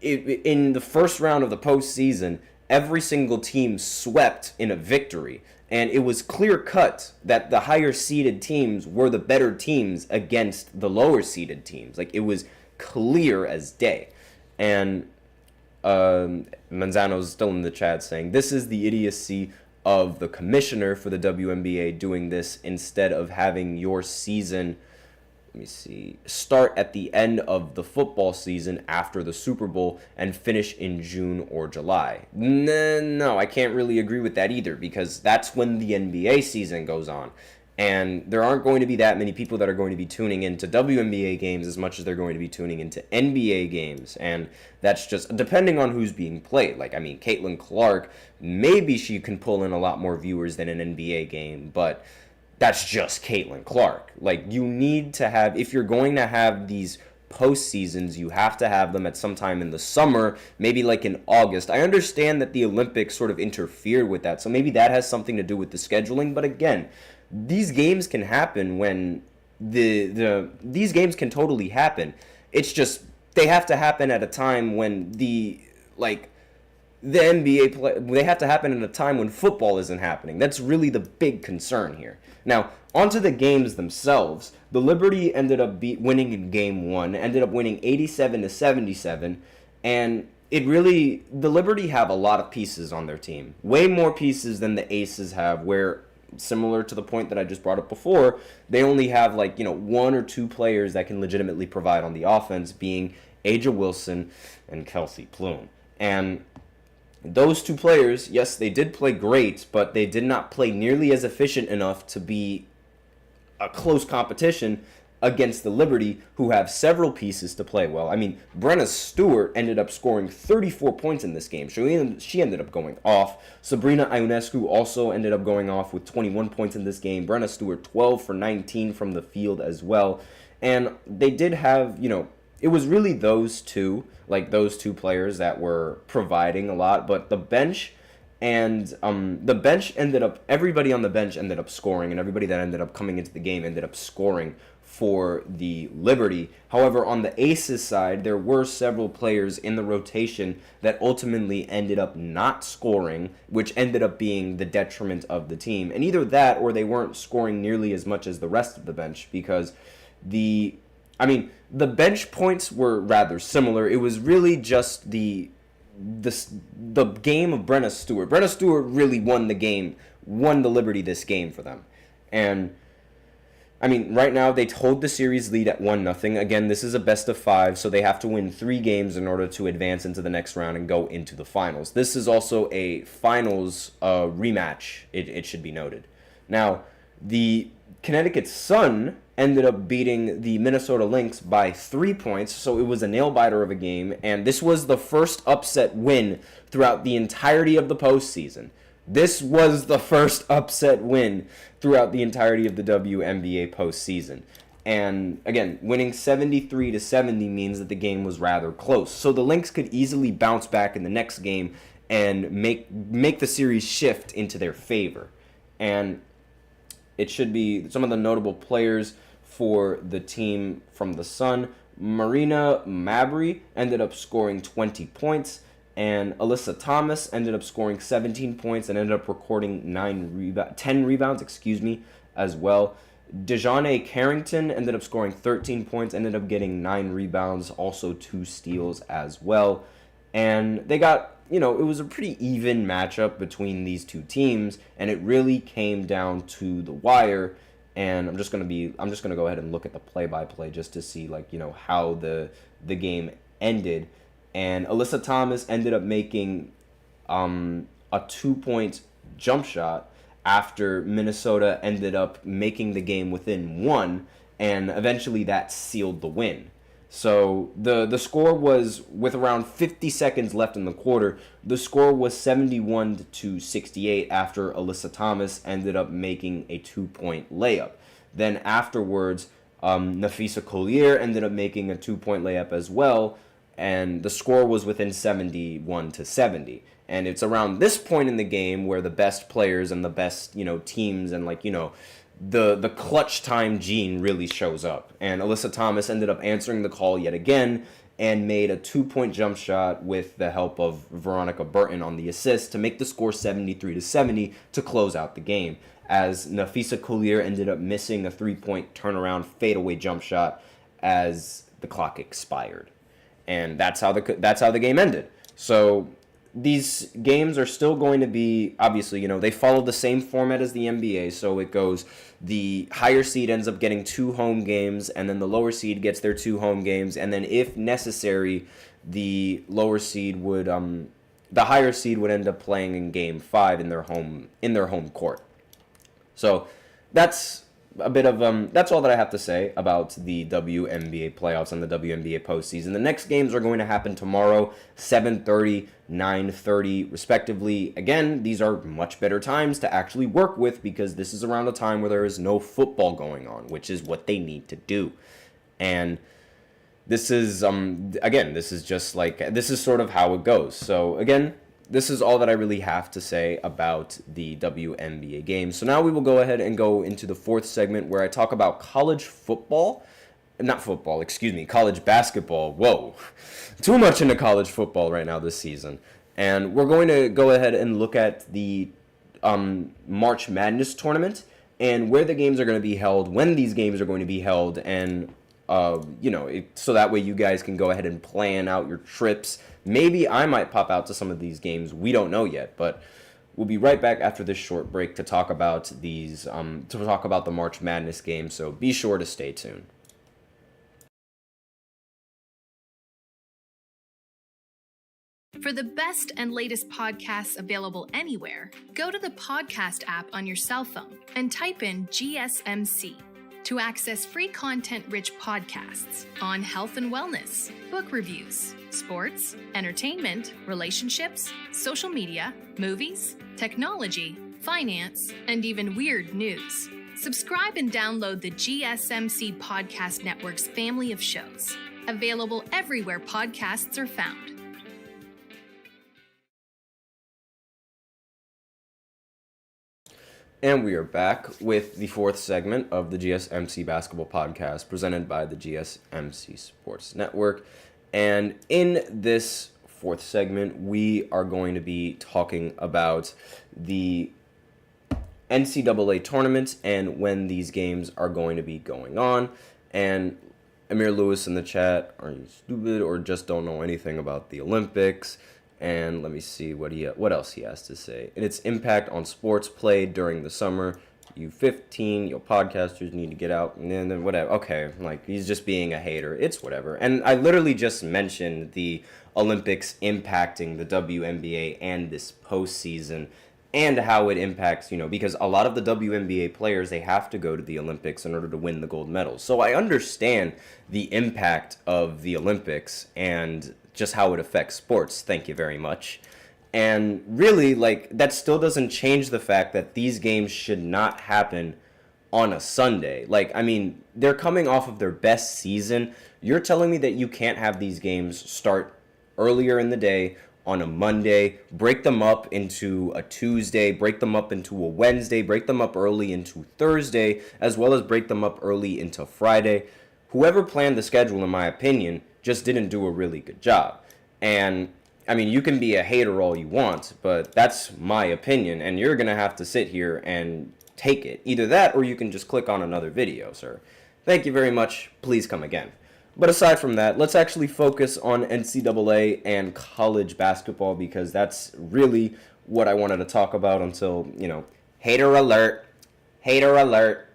in the first round of the postseason, every single team swept in a victory. And it was clear cut that the higher seeded teams were the better teams against the lower seeded teams. Like, it was clear as day. And Manzano's still in the chat saying, this is the idiocy of the commissioner for the WNBA doing this instead of having your season, start at the end of the football season after the Super Bowl and finish in June or July. No, I can't really agree with that either, because that's when the NBA season goes on. And there aren't going to be that many people that are going to be tuning into WNBA games as much as they're going to be tuning into NBA games. And that's just depending on who's being played. Like, I mean, Caitlin Clark, maybe she can pull in a lot more viewers than an NBA game, but that's just Caitlin Clark. Like, you need to have, if you're going to have these postseasons, you have to have them at some time in the summer, maybe like in August. I understand that the Olympics sort of interfered with that, so maybe that has something to do with the scheduling. But again, these games can happen when these games can totally happen. It's just they have to happen at a time when the NBA they have to happen at a time when football isn't happening. That's really the big concern here. Now, onto the games themselves. The Liberty ended up winning in game 1, ended up winning 87-77, and the Liberty have a lot of pieces on their team. Way more pieces than the Aces have, where, similar to the point that I just brought up before, they only have one or two players that can legitimately provide on the offense, being Aja Wilson and Kelsey Plum. And those two players, yes, they did play great, but they did not play nearly as efficient enough to be a close competition against the Liberty, who have several pieces to play well. I mean, Brenna Stewart ended up scoring 34 points in this game. She ended up going off. Sabrina Ionescu also ended up going off with 21 points in this game. Brenna Stewart, 12 for 19 from the field as well. And they did have, it was really those two players that were providing a lot, but the bench and the bench everybody on the bench ended up scoring, and everybody that ended up coming into the game ended up scoring for the Liberty. However, on the Aces side, there were several players in the rotation that ultimately ended up not scoring, which ended up being the detriment of the team. And either that or they weren't scoring nearly as much as the rest of the bench, because the bench points were rather similar. It was really just the game of Brenna Stewart. Brenna Stewart really won the Liberty this game for them. And right now they hold the series lead at 1-0. Again, this is a best of 5, so they have to win 3 games in order to advance into the next round and go into the finals. This is also a finals rematch, it should be noted. Now, the Connecticut Sun ended up beating the Minnesota Lynx by 3 points, so it was a nail-biter of a game, and this was the first upset win throughout the entirety of the postseason. This was the first upset win throughout the entirety of the WNBA postseason. And again, winning 73-70 means that the game was rather close. So the Lynx could easily bounce back in the next game and make the series shift into their favor. And it should be some of the notable players for the team from the Sun. Marina Mabry ended up scoring 20 points. And Alyssa Thomas ended up scoring 17 points and ended up recording 10 rebounds, as well. DeJounte Carrington ended up scoring 13 points, ended up getting 9 rebounds, also 2 steals as well. And they got, it was a pretty even matchup between these two teams, and it really came down to the wire. And I'm just gonna go ahead and look at the play-by-play just to see how the game ended. And Alyssa Thomas ended up making a 2-point jump shot after Minnesota ended up making the game within 1, and eventually that sealed the win. So the score was, with around 50 seconds left in the quarter, the score was 71-68 after Alyssa Thomas ended up making a 2-point layup. Then afterwards, Nafisa Collier ended up making a 2-point layup as well, and the score was within 71-70. And it's around this point in the game where the best players and the best, teams and the clutch time gene really shows up. And Alyssa Thomas ended up answering the call yet again and made a 2-point jump shot with the help of Veronica Burton on the assist to make the score 73-70 to close out the game, as Nafisa Collier ended up missing a 3-point turnaround fadeaway jump shot as the clock expired. And that's how the game ended. So these games are still going to be, obviously, they follow the same format as the NBA. So it goes, the higher seed ends up getting 2 home games, and then the lower seed gets their 2 home games. And then if necessary, the higher seed would end up playing in game 5 in their home court. So that's that's all that I have to say about the WNBA playoffs and the WNBA postseason. The next games are going to happen tomorrow, 7:30, 9:30, respectively. Again, these are much better times to actually work with because this is around a time where there is no football going on, which is what they need to do. And this is, this is sort of how it goes. So, again, this is all that I really have to say about the WNBA games. So now we will go ahead and go into the 4th segment where I talk about college basketball. Whoa, too much into college football right now this season. And we're going to go ahead and look at the March Madness tournament and where the games are going to be held, when these games are going to be held, and so that way you guys can go ahead and plan out your trips. Maybe I might pop out to some of these games. We don't know yet, but we'll be right back after this short break to talk about the March Madness game. So be sure to stay tuned. For the best and latest podcasts available anywhere, go to the podcast app on your cell phone and type in GSMC to access free content-rich podcasts on health and wellness, book reviews, sports, entertainment, relationships, social media, movies, technology, finance, and even weird news. Subscribe and download the GSMC Podcast Network's family of shows, available everywhere podcasts are found. And we are back with the 4th segment of the GSMC Basketball Podcast presented by the GSMC Sports Network. And in this 4th segment, we are going to be talking about the NCAA tournament and when these games are going to be going on. And Amir Lewis in the chat, are you stupid or just don't know anything about the Olympics? And let me see what else he has to say. And its impact on sports played during the summer. You podcasters need to get out and then whatever. Okay, he's just being a hater. It's whatever. And I literally just mentioned the Olympics impacting the WNBA and this postseason and how it impacts, because a lot of the WNBA players, they have to go to the Olympics in order to win the gold medals. So I understand the impact of the Olympics and just how it affects sports. Thank you very much. And really, that still doesn't change the fact that these games should not happen on a Sunday. They're coming off of their best season. You're telling me that you can't have these games start earlier in the day on a Monday, break them up into a Tuesday, break them up into a Wednesday, break them up early into Thursday, as well as break them up early into Friday. Whoever planned the schedule, in my opinion, just didn't do a really good job. And you can be a hater all you want, but that's my opinion, and you're going to have to sit here and take it. Either that, or you can just click on another video, sir. Thank you very much. Please come again. But aside from that, let's actually focus on NCAA and college basketball, because that's really what I wanted to talk about until, hater alert, hater alert,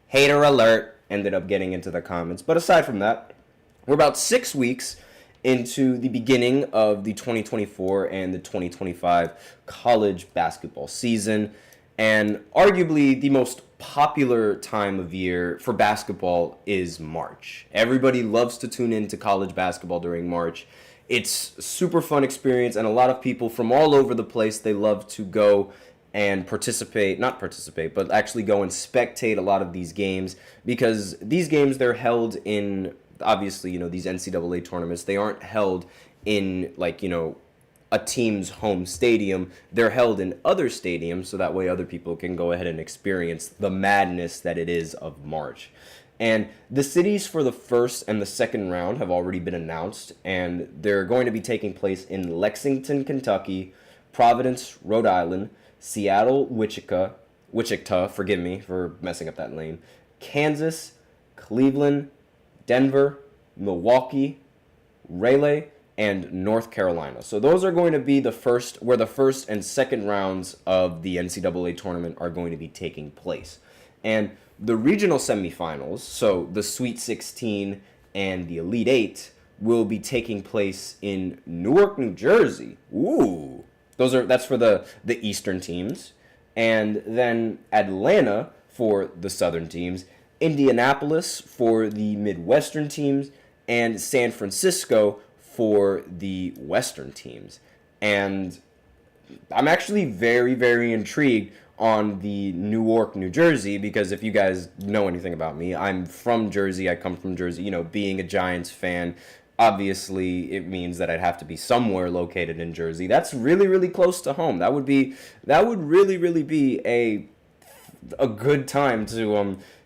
hater alert, ended up getting into the comments. But aside from that, we're about 6 weeks into the beginning of the 2024 and the 2025 college basketball season. And arguably the most popular time of year for basketball is March. Everybody loves to tune into college basketball during March. It's a super fun experience, and a lot of people from all over the place, they love to go and but actually go and spectate a lot of these games, because these games, they're held in, obviously, these NCAA tournaments, they aren't held in, a team's home stadium. They're held in other stadiums, so that way other people can go ahead and experience the madness that it is of March. And the cities for the first and the second round have already been announced, and they're going to be taking place in Lexington, Kentucky, Providence, Rhode Island, Seattle, Wichita, forgive me for messing up that name, Kansas, Cleveland, Denver, Milwaukee, Raleigh, and North Carolina. So those are going to be the first and second rounds of the NCAA tournament are going to be taking place. And the regional semifinals, so the Sweet 16 and the Elite 8, will be taking place in Newark, New Jersey. Ooh. That's for the Eastern teams. And then Atlanta for the Southern teams, Indianapolis for the Midwestern teams, and San Francisco for the Western teams. And I'm actually very, very intrigued on the Newark, New Jersey, because if you guys know anything about me, I'm from Jersey. I come from Jersey. Being a Giants fan, obviously it means that I'd have to be somewhere located in Jersey. That's really, really close to home. That would really, really be a good time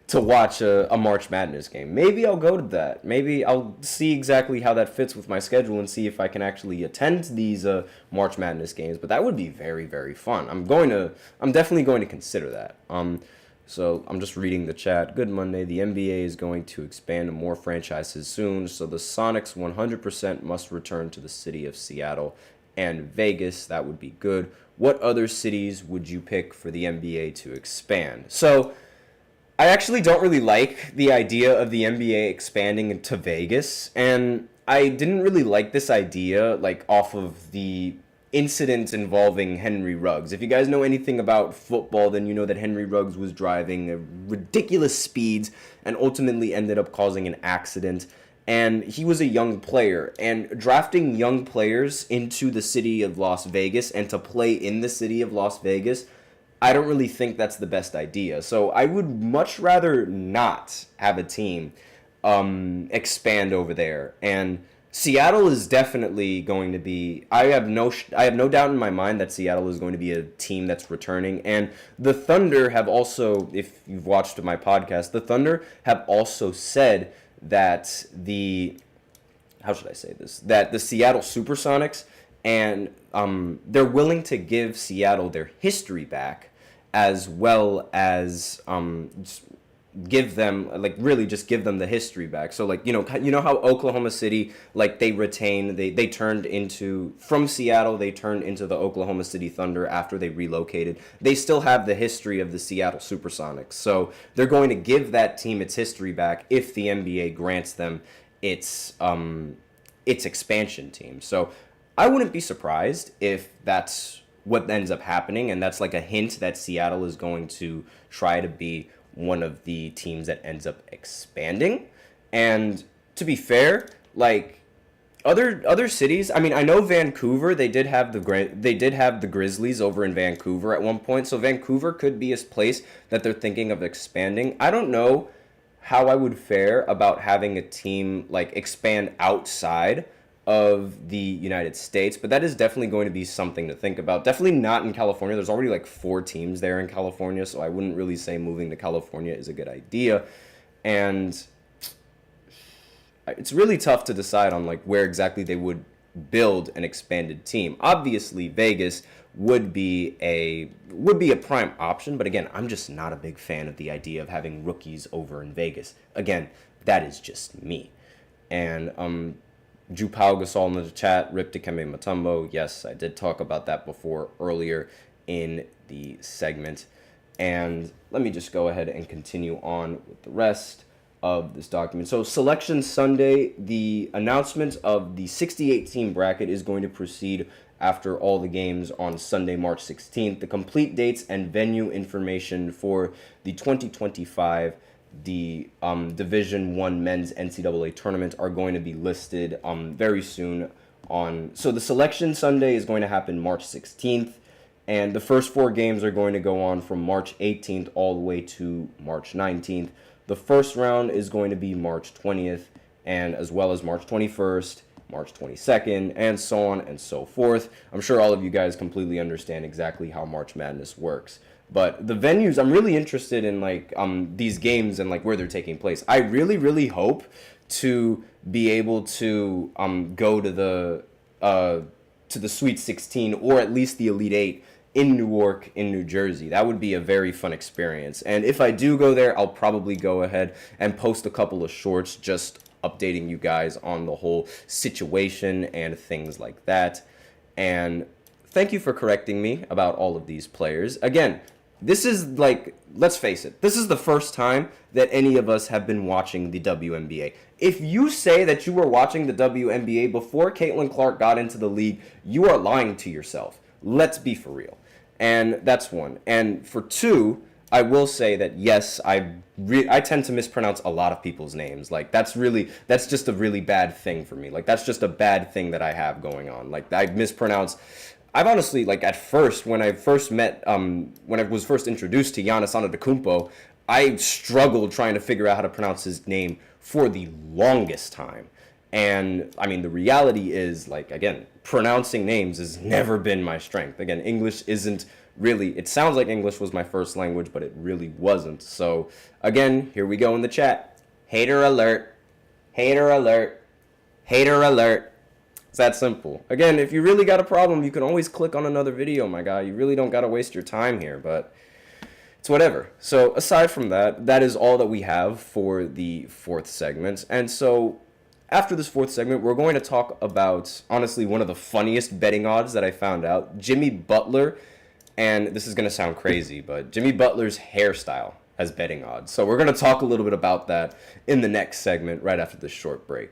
to watch a March Madness game. Maybe I'll go to that. Maybe I'll see exactly how that fits with my schedule and see if I can actually attend these March Madness games. But that would be very, very fun. I'm definitely going to consider that. So I'm just reading the chat. Good Monday. The NBA is going to expand to more franchises soon, so the Sonics 100% must return to the city of Seattle and Vegas. That would be good. What other cities would you pick for the NBA to expand? So I actually don't really like the idea of the NBA expanding into Vegas, and I didn't really like this idea off of the incident involving Henry Ruggs. If you guys know anything about football, then you know that Henry Ruggs was driving ridiculous speeds and ultimately ended up causing an accident. And he was a young player, and drafting young players into the city of Las Vegas and to play in the city of Las Vegas, I don't really think that's the best idea. So I would much rather not have a team expand over there. And Seattle is definitely going to be, I have no doubt in my mind that Seattle is going to be a team that's returning. And the Thunder have also, if you've watched my podcast, the Thunder have also said that the Seattle Supersonics, and they're willing to give Seattle their history back, as well as give them the history back. So you know how Oklahoma City, they turned into, from Seattle, they turned into the Oklahoma City Thunder after they relocated. They still have the history of the Seattle Supersonics. So they're going to give that team its history back if the NBA grants them its expansion team. So I wouldn't be surprised if that's what ends up happening, and that's a hint that Seattle is going to try to be one of the teams that ends up expanding. And to be fair, other cities, I mean, I know Vancouver, they did have the Grizzlies over in Vancouver at one point, so Vancouver could be a place that they're thinking of expanding. I don't know how I would fare about having a team expand outside of the United States, but that is definitely going to be something to think about. Definitely not in California. There's already 4 teams there in California, so I wouldn't really say moving to California is a good idea. And it's really tough to decide on where exactly they would build an expanded team. Obviously, Vegas would be a prime option, but again, I'm just not a big fan of the idea of having rookies over in Vegas. Again, that is just me. And Drew Pau Gasol in the chat, rip Dikembe Mutombo. Yes, I did talk about that before earlier in the segment. And let me just go ahead and continue on with the rest of this document. So Selection Sunday, the announcement of the 68-team bracket is going to proceed after all the games on Sunday, March 16th. The complete dates and venue information for the 2025 Division I men's NCAA tournament are going to be listed very soon so the Selection Sunday is going to happen March 16th, and the first 4 games are going to go on from March 18th all the way to March 19th. The first round is going to be March 20th, and as well as March 21st March 22nd, and so on and so forth. I'm sure all of you guys completely understand exactly how March Madness works. But the venues, I'm really interested in like these games and like where they're taking place. I really, really hope to be able to go to the Sweet 16 or at least the Elite 8 in Newark, in New Jersey. That would be a very fun experience. And if I do go there, I'll probably go ahead and post a couple of shorts just updating you guys on the whole situation and things like that. And thank you for correcting me about all of these players. Again, this is like, let's face it, this is the first time that any of us have been watching the WNBA. If you say that you were watching the WNBA before Caitlin Clark got into the league, you are lying to yourself. Let's be for real. And that's one. And for two, I will say that yes, I tend to mispronounce a lot of people's names. Like that's just a really bad thing for me. Like that's just a bad thing that I have going on. Like I mispronounce. I've honestly, like at first, when I first met, when I was first introduced to Giannis Antetokounmpo, I struggled trying to figure out how to pronounce his name for the longest time. And I mean, the reality is, like, again, pronouncing names has never been my strength. Again, English isn't really, it sounds like English was my first language, but it really wasn't. So again, here we go in the chat. Hater alert, hater alert, hater alert. It's that simple. Again, if you really got a problem, you can always click on another video, my guy. You really don't got to waste your time here, but it's whatever. So aside from that, that is all that we have for the fourth segment. And so after this fourth segment, we're going to talk about, honestly, one of the funniest betting odds that I found out. Jimmy Butler, and this is going to sound crazy, but Jimmy Butler's hairstyle has betting odds. So we're going to talk a little bit about that in the next segment right after this short break.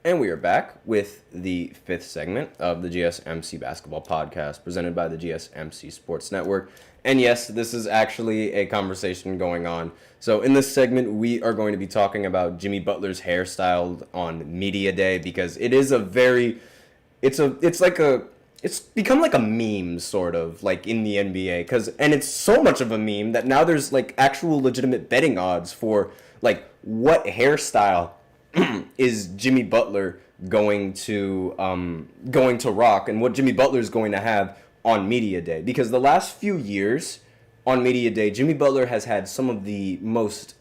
And we are back with the fifth segment of the GSMC Basketball Podcast presented by the GSMC Sports Network. And yes, this is actually a conversation going on. So in this segment, we are going to be talking about Jimmy Butler's hairstyle on Media Day because it is a very, it's become like a meme sort of like in the NBA and it's so much of a meme that now there's like actual legitimate betting odds for like what hairstyle is Jimmy Butler going to rock and what Jimmy Butler is going to have on Media Day. Because the last few years on Media Day, Jimmy Butler has had some of the most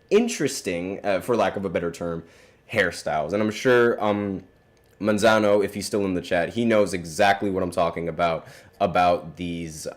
interesting, for lack of a better term, hairstyles. And I'm sure Manzano, if he's still in the chat, he knows exactly what I'm talking about these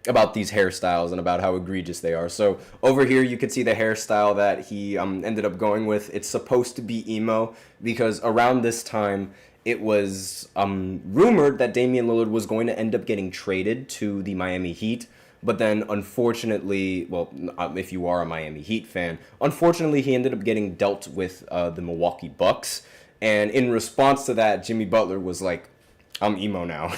hairstyles and about how egregious they are. So over here you can see the hairstyle that he ended up going with. It's supposed to be emo because around this time it was rumored that Damian Lillard was going to end up getting traded to the Miami Heat. But then, unfortunately, well, if you are a Miami Heat fan, unfortunately he ended up getting dealt with the Milwaukee Bucks. And in response to that, Jimmy Butler was like, I'm emo now.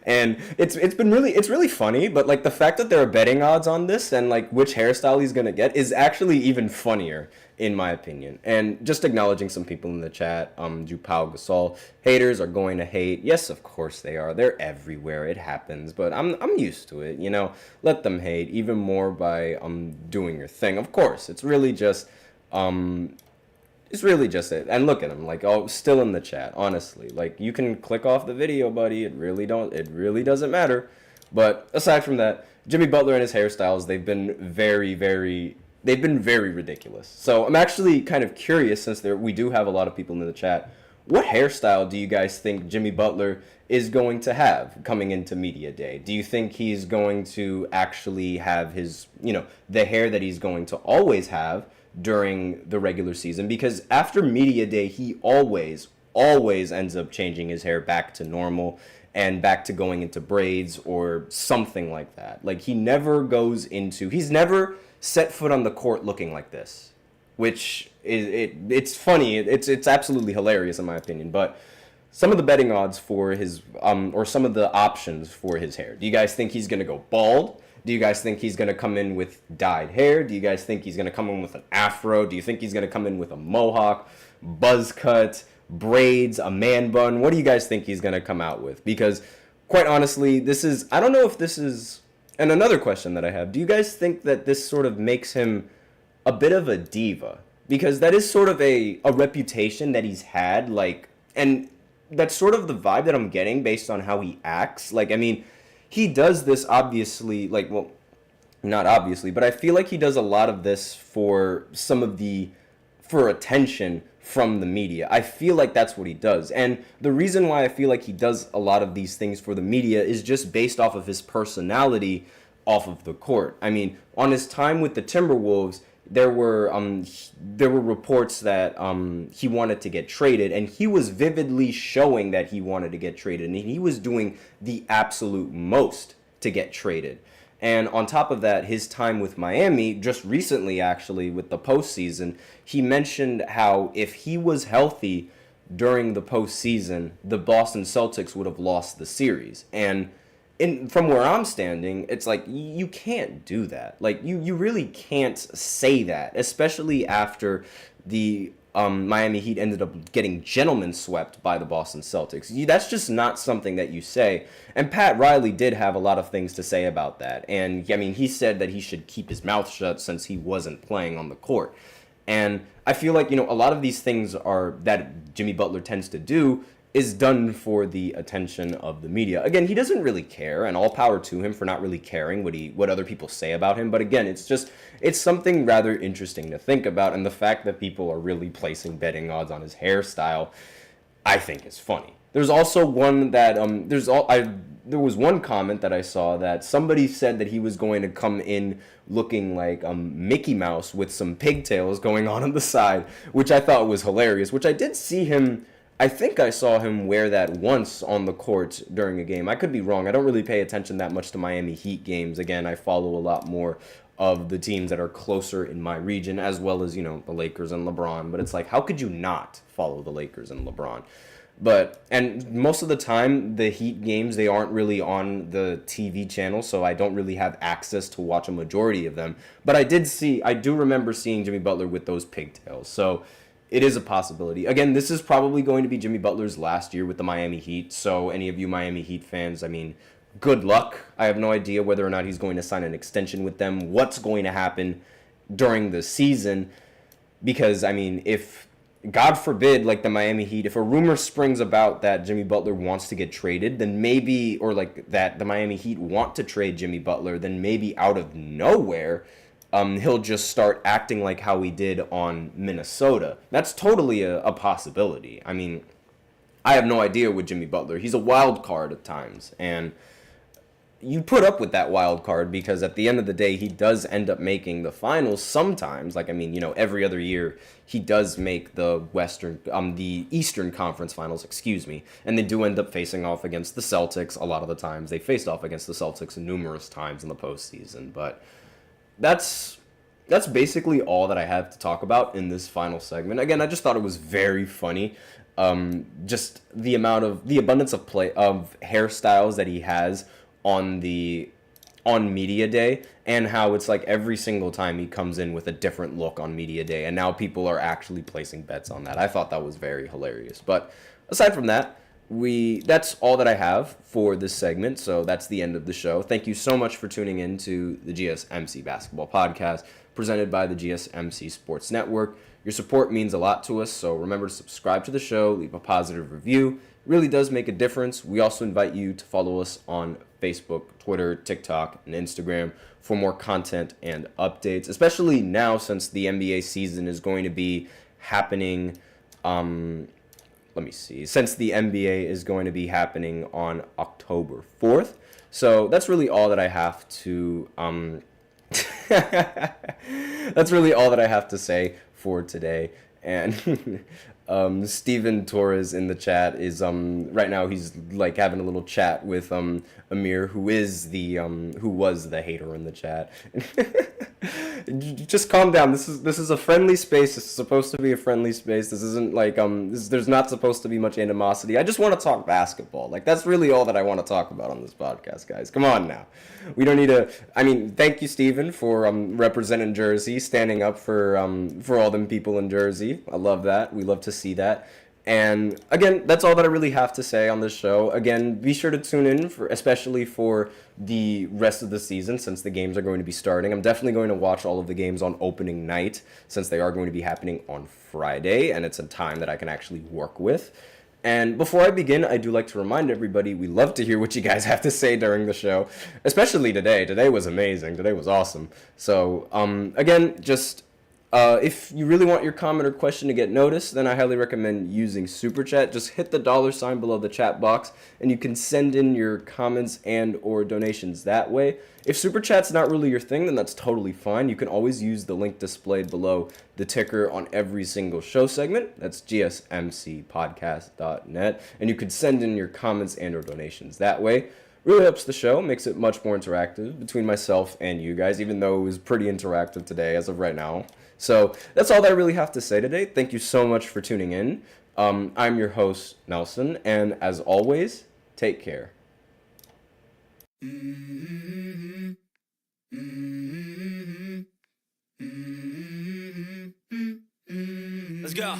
And it's really funny, but like the fact that there are betting odds on this and like which hairstyle he's gonna get is actually even funnier in my opinion. And just acknowledging some people in the chat, Pau Gasol, haters are going to hate. Yes, of course they are. They're everywhere. It happens, but I'm used to it. Let them hate even more by doing your thing. Of course, it's really just it. And look at him, like, oh, still in the chat. Honestly, like, you can click off the video, buddy. It really doesn't matter. But aside from that, Jimmy Butler and his hairstyles, they've been very ridiculous. So I'm actually kind of curious, since we do have a lot of people in the chat, what hairstyle do you guys think Jimmy Butler is going to have coming into media day? Do you think he's going to actually have his, the hair that he's going to always have during the regular season? Because after media day, he always ends up changing his hair back to normal and back to going into braids or something like that. Like, he's never set foot on the court looking like this, which it's funny. It's absolutely hilarious in my opinion. But some of the betting odds for his or some of the options for his hair. Do you guys think he's gonna go bald? Do you guys think he's gonna come in with dyed hair? Do you guys think he's gonna come in with an afro? Do you think he's gonna come in with a mohawk, buzz cut, braids, a man bun? What do you guys think he's gonna come out with? Because quite honestly, I don't know if this is. And another question that I have, do you guys think that this sort of makes him a bit of a diva? Because that is sort of a reputation that he's had, like, and that's sort of the vibe that I'm getting based on how he acts. Like, I mean, he does this obviously, like, well, not obviously, but I feel like he does a lot of this for attention from the media. I feel like that's what he does. And the reason why I feel like he does a lot of these things for the media is just based off of his personality off of the court. I mean, on his time with the Timberwolves, there were reports that he wanted to get traded, and he was vividly showing that he wanted to get traded, and he was doing the absolute most to get traded. And on top of that, his time with Miami, just recently actually with the postseason, he mentioned how if he was healthy during the postseason, the Boston Celtics would have lost the series. And from where I'm standing, it's like, you can't do that. Like, you really can't say that, especially after the Miami Heat ended up getting gentlemen swept by the Boston Celtics. That's just not something that you say. And Pat Riley did have a lot of things to say about that. And, I mean, he said that he should keep his mouth shut since he wasn't playing on the court. And I feel like, a lot of these things that Jimmy Butler tends to do is done for the attention of the media. Again, he doesn't really care, and all power to him for not really caring what other people say about him. But again, it's something rather interesting to think about, and the fact that people are really placing betting odds on his hairstyle, I think is funny. There's also one that there was one comment that I saw that somebody said that he was going to come in looking like Mickey Mouse with some pigtails going on the side, which I thought was hilarious, which I did see him. I think I saw him wear that once on the court during a game. I could be wrong. I don't really pay attention that much to Miami Heat games. Again, I follow a lot more of the teams that are closer in my region, as well as, the Lakers and LeBron. But it's like, how could you not follow the Lakers and LeBron? And most of the time, the Heat games, they aren't really on the TV channel, so I don't really have access to watch a majority of them. But I do remember seeing Jimmy Butler with those pigtails. So it is a possibility. Again, this is probably going to be Jimmy Butler's last year with the Miami Heat. So any of you Miami Heat fans, I mean, good luck. I have no idea whether or not he's going to sign an extension with them, what's going to happen during the season. Because, I mean, if, God forbid, like the Miami Heat, if a rumor springs about that Jimmy Butler wants to get traded, then maybe, or like that the Miami Heat want to trade Jimmy Butler, then maybe out of nowhere, he'll just start acting like how he did on Minnesota. That's totally a possibility. I mean, I have no idea with Jimmy Butler. He's a wild card at times, and you put up with that wild card because at the end of the day, he does end up making the finals sometimes. Like, I mean, every other year he does make the Eastern Conference Finals, and they do end up facing off against the Celtics a lot of the times. They faced off against the Celtics numerous times in the postseason, but that's that's basically all that I have to talk about in this final segment. Again, I just thought it was very funny. Just the abundance of hairstyles that he has on media day, and how it's like every single time he comes in with a different look on media day, and now people are actually placing bets on that. I thought that was very hilarious. But aside from that, that's all that I have for this segment, so that's the end of the show. Thank you so much for tuning in to the GSMC Basketball Podcast, presented by the GSMC Sports Network. Your support means a lot to us, so remember to subscribe to the show, leave a positive review. It really does make a difference. We also invite you to follow us on Facebook, Twitter, TikTok, and Instagram for more content and updates, especially now since the NBA season is going to be happening. Since the NBA is going to be happening on October 4th. So that's really all that I have to that's really all that I have to say for today. And Steven Torres in the chat is right now he's like having a little chat with Amir, who was the hater in the chat. Just calm down. This is a friendly space. This is supposed to be a friendly space. This isn't like there's not supposed to be much animosity. I just want to talk basketball. Like, that's really all that I want to talk about on this podcast, guys. Come on now. We don't need to. I mean, thank you, Steven, for representing Jersey, standing up for all them people in Jersey. I love that. We love to see that. And again, that's all that I really have to say on this show. Again, be sure to tune in especially for the rest of the season, since the games are going to be starting. I'm definitely going to watch all of the games on opening night, since they are going to be happening on Friday, and it's a time that I can actually work with. And before I begin, I do like to remind everybody, we love to hear what you guys have to say during the show, especially today. Today was amazing. Today was awesome. So, again, just if you really want your comment or question to get noticed, then I highly recommend using Super Chat. Just hit the $ below the chat box, and you can send in your comments and or donations that way. If Super Chat's not really your thing, then that's totally fine. You can always use the link displayed below the ticker on every single show segment. That's gsmcpodcast.net, and you can send in your comments and or donations that way. Really helps the show, makes it much more interactive between myself and you guys, even though it was pretty interactive today as of right now. So that's all that I really have to say today. Thank you so much for tuning in. I'm your host, Nelson, and as always, take care. Let's go.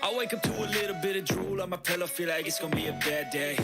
I wake up to a little bit of drool on my pillow, feel like it's gonna be a bad day.